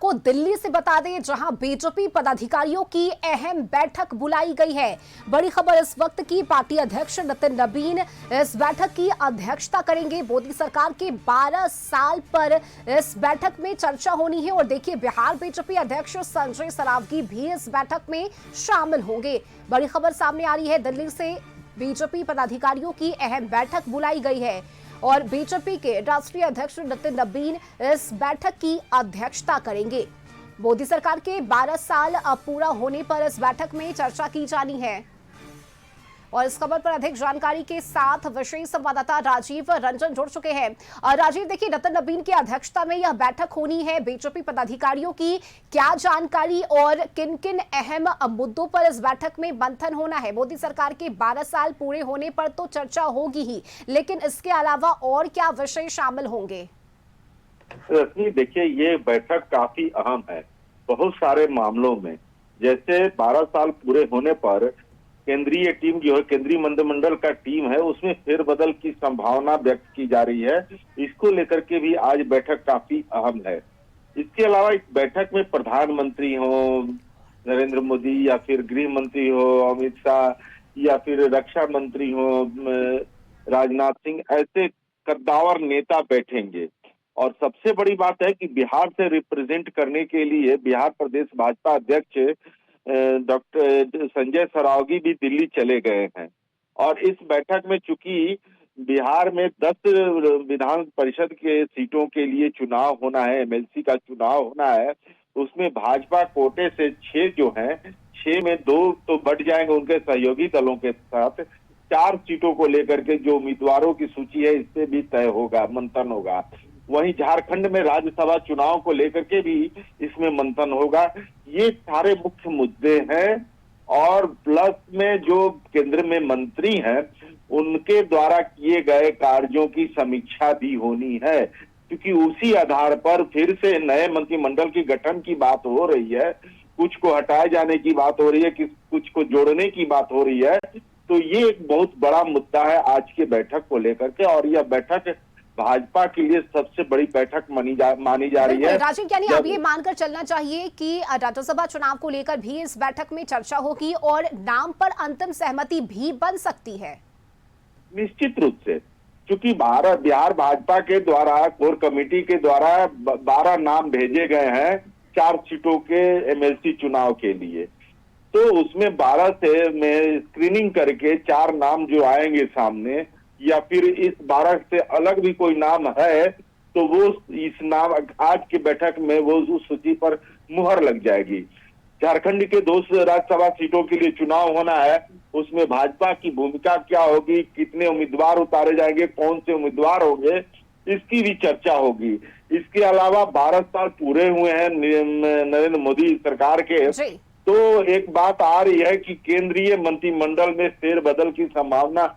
आपको दिल्ली से बता दें, जहां बीजेपी पदाधिकारियों की अहम बैठक बुलाई गई है। बड़ी खबर इस वक्त की, पार्टी अध्यक्ष नितिन नबीन इस बैठक की अध्यक्षता करेंगे। मोदी सरकार के 12 साल पर इस बैठक में चर्चा होनी है। और देखिए, बिहार बीजेपी अध्यक्ष संजय सरावगी भी इस बैठक में शामिल होंगे। बड़ी खबर सामने आ रही है, दिल्ली से बीजेपी पदाधिकारियों की अहम बैठक बुलाई गई है और बीजेपी के राष्ट्रीय अध्यक्ष नितिन नबीन इस बैठक की अध्यक्षता करेंगे। मोदी सरकार के 12 साल पूरा होने पर इस बैठक में चर्चा की जानी है। और इस खबर पर अधिक जानकारी के साथ विशेष संवाददाता राजीव रंजन जुड़ चुके हैं। राजीव, देखिए, नितिन नबीन की अध्यक्षता में यह बैठक होनी है बीजेपी पदाधिकारियों की। क्या जानकारी और किन किन अहम मुद्दों पर इस बैठक में मंथन होना है? मोदी सरकार के 12 साल पूरे होने पर तो चर्चा होगी ही, लेकिन इसके अलावा और क्या विषय शामिल होंगे? रश्मि, देखिए, ये बैठक काफी अहम है बहुत सारे मामलों में। जैसे 12 साल पूरे होने पर केंद्रीय टीम जो है, केंद्रीय मंत्रिमंडल का टीम है, उसमें फेरबदल की संभावना व्यक्त की जा रही है। इसको लेकर के भी आज बैठक काफी अहम है। इसके अलावा इस बैठक में प्रधानमंत्री हो नरेंद्र मोदी, या फिर गृह मंत्री हो अमित शाह, या फिर रक्षा मंत्री हो राजनाथ सिंह, ऐसे कद्दावर नेता बैठेंगे। और सबसे बड़ी बात है कि बिहार से रिप्रेजेंट करने के लिए बिहार प्रदेश भाजपा अध्यक्ष डॉक्टर संजय सरावगी भी दिल्ली चले गए हैं। और इस बैठक में चूंकि बिहार में 10 विधान परिषद के सीटों के लिए चुनाव होना है, एमएलसी का चुनाव होना है, उसमें भाजपा कोटे से 6 जो हैं, 6 में 2 तो बढ़ जाएंगे उनके सहयोगी दलों के साथ। 4 सीटों को लेकर के जो उम्मीदवारों की सूची है, इससे भी तय होगा, मंथन होगा। वहीं झारखंड में राज्यसभा चुनाव को लेकर के भी इसमें मंथन होगा। ये सारे मुख्य मुद्दे हैं। और प्लस में जो केंद्र में मंत्री हैं, उनके द्वारा किए गए कार्यों की समीक्षा भी होनी है, क्योंकि उसी आधार पर फिर से नए मंत्रिमंडल की गठन की बात हो रही है। कुछ को हटाए जाने की बात हो रही है, कुछ को जोड़ने की बात हो रही है। तो ये एक बहुत बड़ा मुद्दा है आज की बैठक को लेकर के। और यह बैठक भाजपा के लिए सबसे बड़ी बैठक मानी जा रही है। राजीव, यानी अब ये मानकर चलना चाहिए कि राज्यसभा चुनाव को लेकर भी इस बैठक में चर्चा होगी और नाम पर अंतिम सहमति भी बन सकती है। निश्चित रूप से, क्योंकि बिहार भाजपा के द्वारा कोर कमेटी के द्वारा 12 नाम भेजे गए हैं 4 सीटों के एमएलसी चुनाव के लिए। तो उसमें 12 से में स्क्रीनिंग करके 4 नाम जो आएंगे सामने, या फिर इस 12 से अलग भी कोई नाम है, तो वो इस नाम आज की बैठक में वो उस सूची पर मुहर लग जाएगी। झारखंड के 2 राज्यसभा सीटों के लिए चुनाव होना है, उसमें भाजपा की भूमिका क्या होगी, कितने उम्मीदवार उतारे जाएंगे, कौन से उम्मीदवार होंगे, इसकी भी चर्चा होगी। इसके अलावा 12 साल पूरे हुए हैं नरेंद्र मोदी सरकार के, तो एक बात आ रही है कि केंद्रीय मंत्रिमंडल में फेरबदल की संभावना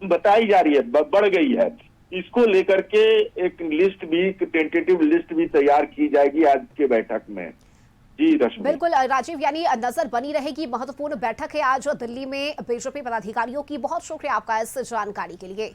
बताई जा रही है, बढ़ गई है। इसको लेकर के एक लिस्ट भी, टेंटेटिव लिस्ट भी तैयार की जाएगी आज के बैठक में। जी रश्मि। बिल्कुल राजीव, यानी नजर बनी रहेगी। महत्वपूर्ण बैठक है आज दिल्ली में बीजेपी पदाधिकारियों की। बहुत शुक्रिया आपका इस जानकारी के लिए।